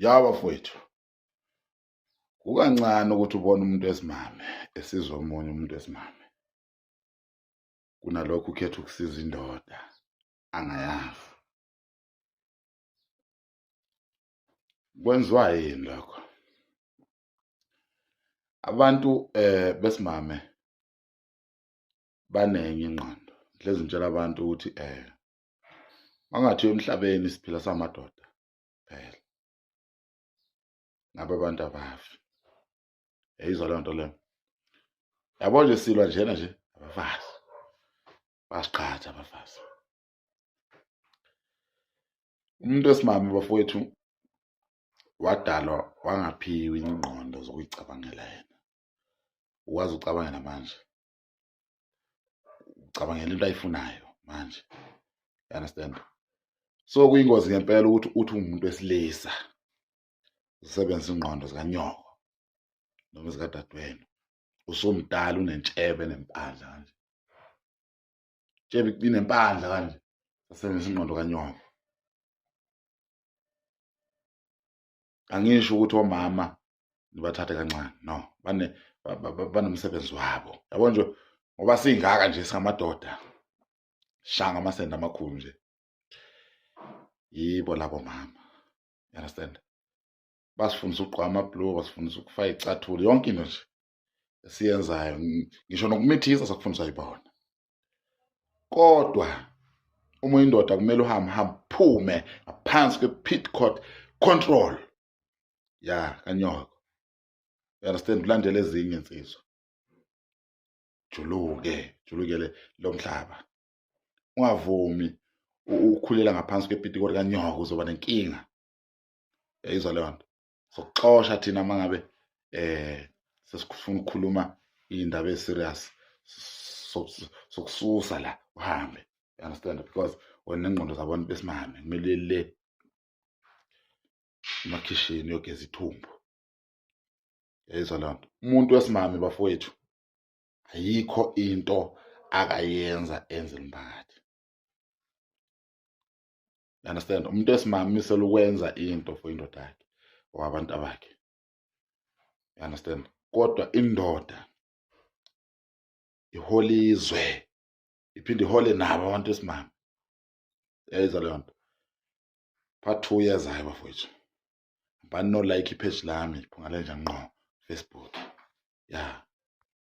Ya bafowethu, kukancane ukuthi ubone umuntu wesimame esizwa omunye umuntu wesimame kunalokho ukhetha ukusiza indoda angayazi. Kwenziwa yini lokho? Abantu besimame banenye ingqondo. Hlezi ngitshela abantu ukuthi mangathiwa emhlabeni siphila samadoda phela. Ngabe abantu abafi. Yayizwa leyo nto leyo. Yabo nje silwa njena nje abafazi. Basiqhatha abafazi. Umuntu wesimame bafowethu wadalwa wangaphiwa ingqondo zokuyicabangela yena. Ukwazi ucabangela manje. Ucabangela into ayifunayo manje. You understand? So kuyingozi ngempela ukuthi uthi umuntu wesilisa usebenzisa ingqondo zikanyoko noma zikadadewenu. Usumdala unentshebe nempandla kanje. Tshebe inempandla kanje. Usebenzisa ingqondo kanyoko. Angisho ukuthi omama nibathathe kancane. No, banomsebenzi wabo. Yabo nje ngoba singaka nje singamadoda. Shanga amasenda amakhulu nje. Yibo labo mama. You understand? Basifundisa ukugqoka amabhlu, basifundisa ukufaka icathulo, yonke into nje esiyenzayo. Ngisho nokumithisa sakufundiswa yibona. Kodwa uma indoda kumele uphume ngaphansi kwe-pit court control. Ya, kanyoko. You understand? Ulandele ezinye insizwa. Julukele lo mhlaba. Ungavumi ukukhulela ngaphansi kwe-pit court kanyoko uzoba nenkinga. Yayizwa leyo nto. Sokuxosha thina mangabe sesifuna ukukhuluma indaba eziserious sokususa la uhambe. You understand? Because wena nengqondo zabantu besimame kumele le emakhishini yogeza ithumbu. Yayizwa leyo nto. Umuntu wesimame bafowethu ayikho into akayenza enze imphakathi. You understand? Umuntu wesimame misela ukwenza into for indoda yakhe or abantu abakhe. You understand? Kodwa indoda iholizwe iphinde ihole nabo abantu besimame. Yayizwa leyo nto. Part 2 yezayo bafowethu. Bani no like ipage lami phungale nje ngqo Facebook. Yeah.